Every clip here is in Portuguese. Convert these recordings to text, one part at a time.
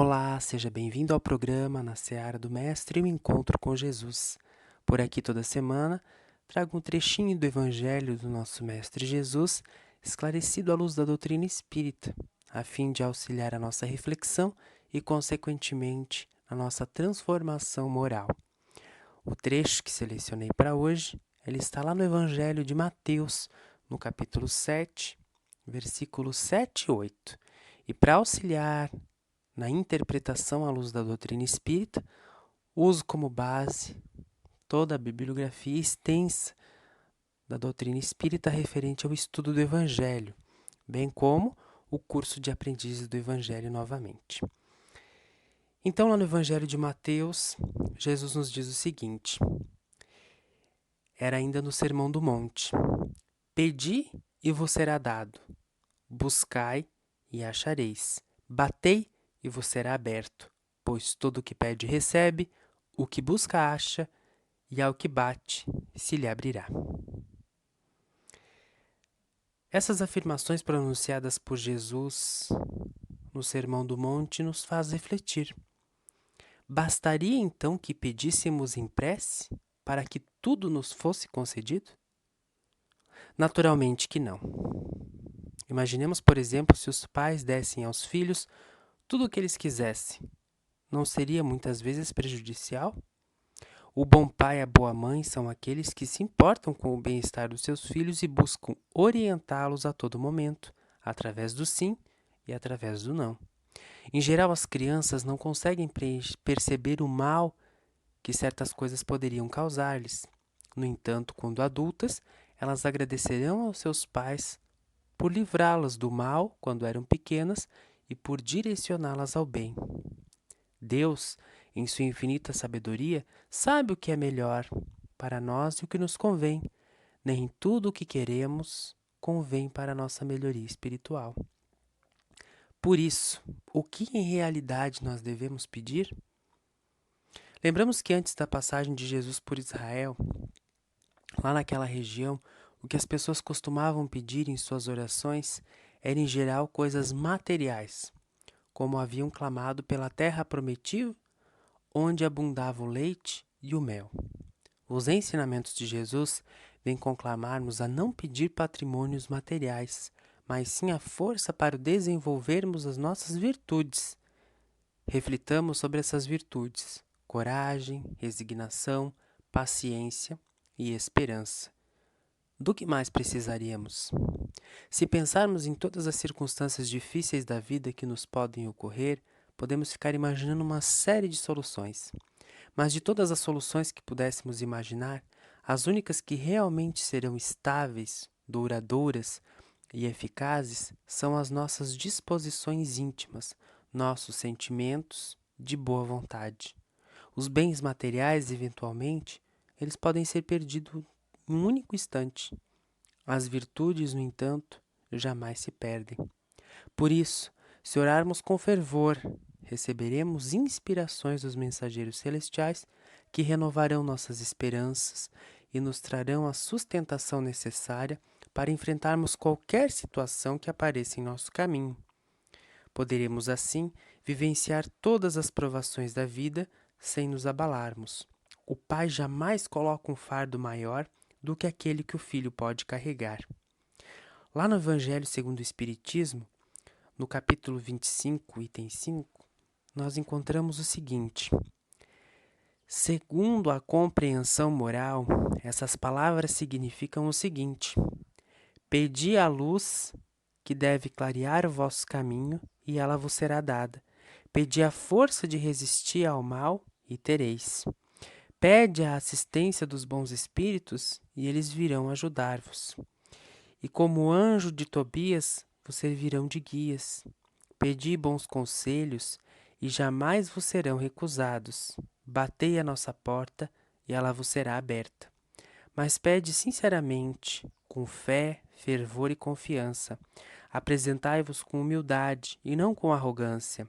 Olá, seja bem-vindo ao programa Na Seara do Mestre e o Encontro com Jesus. Por aqui toda semana trago um trechinho do Evangelho do nosso Mestre Jesus, esclarecido à luz da doutrina espírita, a fim de auxiliar a nossa reflexão e, consequentemente, a nossa transformação moral. O trecho que selecionei para hoje, ele está lá no Evangelho de Mateus, no capítulo 7, versículos 7 e 8. E para auxiliar na interpretação à luz da doutrina espírita, uso como base toda a bibliografia extensa da doutrina espírita referente ao estudo do Evangelho, bem como o curso de aprendizes do Evangelho novamente. Então, lá no Evangelho de Mateus, Jesus nos diz o seguinte, era ainda no Sermão do Monte: Pedi e vos será dado, buscai e achareis, batei e vos será aberto, pois todo o que pede recebe, o que busca acha, e ao que bate se lhe abrirá. Essas afirmações pronunciadas por Jesus no Sermão do Monte nos faz refletir. Bastaria então que pedíssemos em prece para que tudo nos fosse concedido? Naturalmente que não. Imaginemos, por exemplo, se os pais dessem aos filhos tudo o que eles quisessem. Não seria muitas vezes prejudicial? O bom pai e a boa mãe são aqueles que se importam com o bem-estar dos seus filhos e buscam orientá-los a todo momento, através do sim e através do não. Em geral, as crianças não conseguem perceber o mal que certas coisas poderiam causar-lhes. No entanto, quando adultas, elas agradecerão aos seus pais por livrá-las do mal quando eram pequenas e por direcioná-las ao bem. Deus, em sua infinita sabedoria, sabe o que é melhor para nós e o que nos convém. Nem tudo o que queremos convém para a nossa melhoria espiritual. Por isso, o que em realidade nós devemos pedir? Lembramos que antes da passagem de Jesus por Israel, lá naquela região, o que as pessoas costumavam pedir em suas orações era em geral coisas materiais, como haviam clamado pela terra prometida, onde abundava o leite e o mel. Os ensinamentos de Jesus vêm conclamar-nos a não pedir patrimônios materiais, mas sim a força para desenvolvermos as nossas virtudes. Reflitamos sobre essas virtudes: coragem, resignação, paciência e esperança. Do que mais precisaríamos? Se pensarmos em todas as circunstâncias difíceis da vida que nos podem ocorrer, podemos ficar imaginando uma série de soluções. Mas de todas as soluções que pudéssemos imaginar, as únicas que realmente serão estáveis, duradouras e eficazes são as nossas disposições íntimas, nossos sentimentos de boa vontade. Os bens materiais, eventualmente, eles podem ser perdidos em um único instante. As virtudes, no entanto, jamais se perdem. Por isso, se orarmos com fervor, receberemos inspirações dos mensageiros celestiais que renovarão nossas esperanças e nos trarão a sustentação necessária para enfrentarmos qualquer situação que apareça em nosso caminho. Poderemos, assim, vivenciar todas as provações da vida sem nos abalarmos. O pai jamais coloca um fardo maior do que aquele que o filho pode carregar. Lá no Evangelho segundo o Espiritismo, no capítulo 25, item 5, nós encontramos o seguinte: segundo a compreensão moral, essas palavras significam o seguinte: pedi a luz que deve clarear o vosso caminho e ela vos será dada. Pedi a força de resistir ao mal e tereis. Pede a assistência dos bons espíritos e eles virão ajudar-vos. E como anjo de Tobias, vos servirão de guias. Pedi bons conselhos e jamais vos serão recusados. Batei a nossa porta e ela vos será aberta. Mas pede sinceramente, com fé, fervor e confiança. Apresentai-vos com humildade e não com arrogância,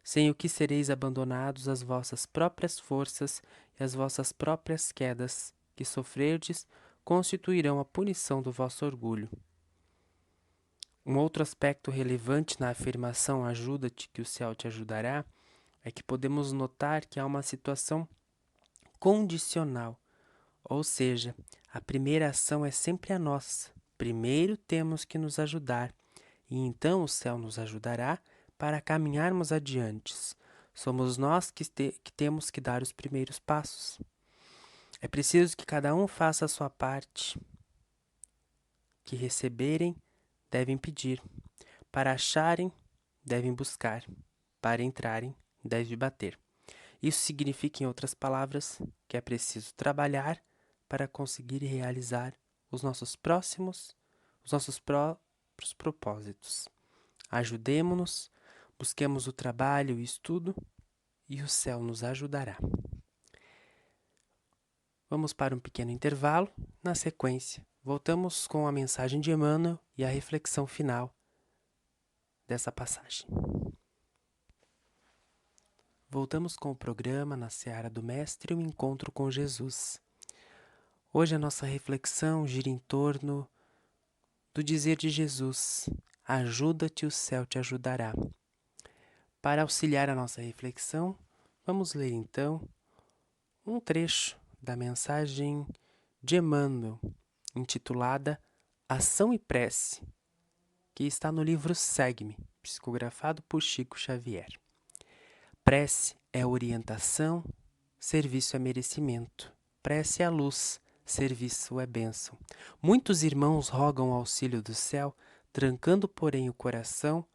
sem o que sereis abandonados às vossas próprias forças e às vossas próprias quedas, que sofrerdes, constituirão a punição do vosso orgulho. Um outro aspecto relevante na afirmação ajuda-te que o céu te ajudará é que podemos notar que há uma situação condicional, ou seja, a primeira ação é sempre a nossa. Primeiro temos que nos ajudar, e então o céu nos ajudará para caminharmos adiante. Somos nós que temos que dar os primeiros passos. É preciso que cada um faça a sua parte. Que receberem, devem pedir. Para acharem, devem buscar. Para entrarem, devem bater. Isso significa, em outras palavras, que é preciso trabalhar para conseguir realizar os nossos próprios propósitos. Ajudemo-nos, busquemos o trabalho e o estudo, e o céu nos ajudará. Vamos para um pequeno intervalo. Na sequência, voltamos com a mensagem de Emmanuel e a reflexão final dessa passagem. Voltamos com o programa Na Seara do Mestre e o Encontro com Jesus. Hoje a nossa reflexão gira em torno do dizer de Jesus: ajuda-te, o céu te ajudará. Para auxiliar a nossa reflexão, vamos ler então um trecho da mensagem de Emmanuel, intitulada Ação e Prece, que está no livro Segue-me, psicografado por Chico Xavier. Prece é orientação, serviço é merecimento. Prece é luz, serviço é bênção. Muitos irmãos rogam o auxílio do céu, trancando, porém, o coração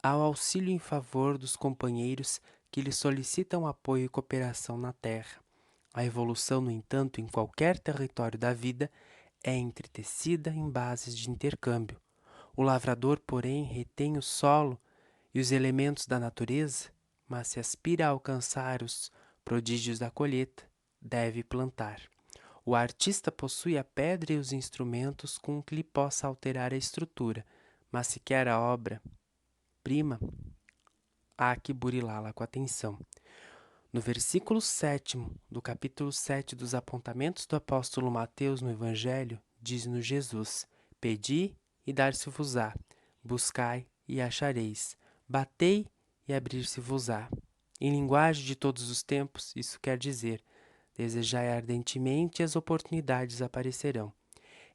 ao auxílio em favor dos companheiros que lhes solicitam apoio e cooperação na terra. A evolução, no entanto, em qualquer território da vida, é entretecida em bases de intercâmbio. O lavrador, porém, retém o solo e os elementos da natureza, mas se aspira a alcançar os prodígios da colheita, deve plantar. O artista possui a pedra e os instrumentos com que lhe possa alterar a estrutura, mas se quer a obra-prima, há que burilá-la com atenção. No versículo 7º do capítulo 7 dos apontamentos do apóstolo Mateus no Evangelho, diz-nos Jesus: Pedi e dar-se-vos-á, buscai e achareis, batei e abrir-se-vos-á. Em linguagem de todos os tempos, isso quer dizer: desejai ardentemente e as oportunidades aparecerão.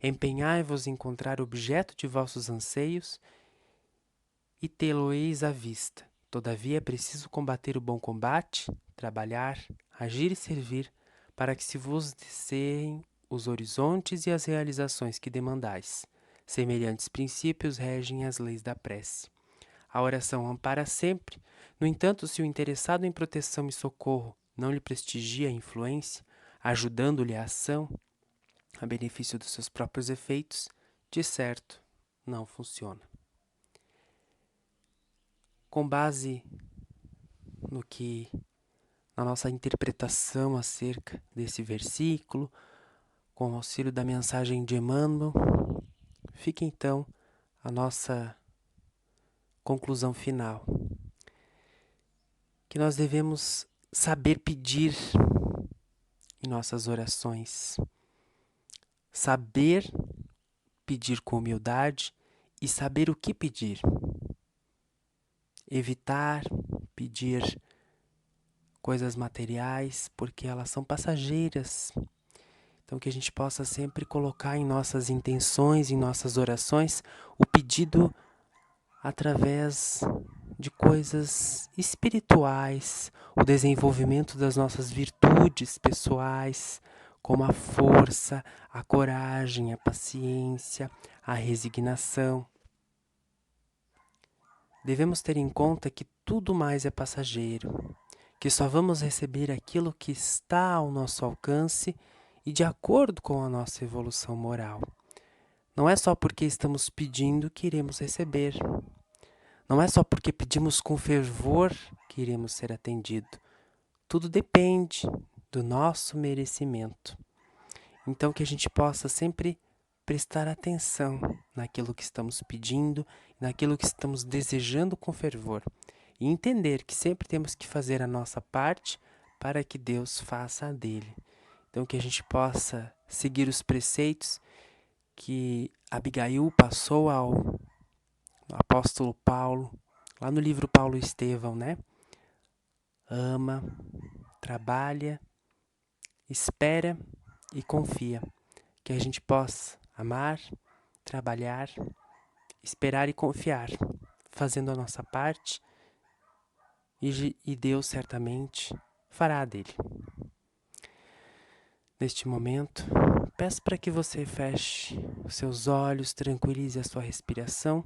Empenhai-vos em encontrar o objeto de vossos anseios e tê-lo-eis à vista. Todavia é preciso combater o bom combate, trabalhar, agir e servir, para que se vos descerrem os horizontes e as realizações que demandais. Semelhantes princípios regem as leis da prece. A oração ampara sempre. No entanto, se o interessado em proteção e socorro não lhe prestigia a influência, ajudando-lhe a ação, a benefício dos seus próprios efeitos, de certo, não funciona. Com base na nossa interpretação acerca desse versículo, com o auxílio da mensagem de Emmanuel, fica então a nossa conclusão final. Que nós devemos saber pedir em nossas orações, saber pedir com humildade e saber o que pedir. Evitar pedir coisas materiais, porque elas são passageiras. Então, que a gente possa sempre colocar em nossas intenções, em nossas orações, o pedido através de coisas espirituais, o desenvolvimento das nossas virtudes pessoais, como a força, a coragem, a paciência, a resignação. Devemos ter em conta que tudo mais é passageiro, que só vamos receber aquilo que está ao nosso alcance e de acordo com a nossa evolução moral. Não é só porque estamos pedindo que iremos receber. Não é só porque pedimos com fervor que iremos ser atendidos. Tudo depende do nosso merecimento. Então, que a gente possa sempre prestar atenção naquilo que estamos pedindo, naquilo que estamos desejando com fervor. E entender que sempre temos que fazer a nossa parte para que Deus faça a dele. Então, que a gente possa seguir os preceitos que Abigail passou ao apóstolo Paulo, lá no livro Paulo e Estevão, né? ama, trabalha, espera e confia. Que a gente possa amar, trabalhar, esperar e confiar, fazendo a nossa parte, e Deus certamente fará a dele. Neste momento, peço para que você feche os seus olhos, tranquilize a sua respiração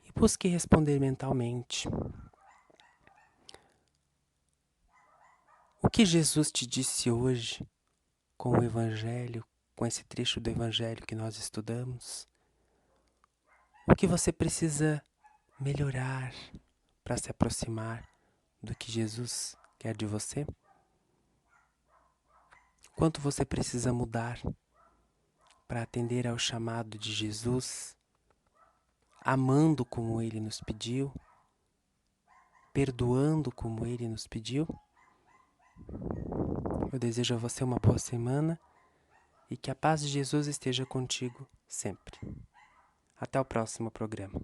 e busque responder mentalmente. O que Jesus te disse hoje com o Evangelho, com esse trecho do Evangelho que nós estudamos? O que você precisa melhorar para se aproximar do que Jesus quer de você? Quanto você precisa mudar para atender ao chamado de Jesus, amando como Ele nos pediu, perdoando como Ele nos pediu? Eu desejo a você uma boa semana e que a paz de Jesus esteja contigo sempre. Até o próximo programa.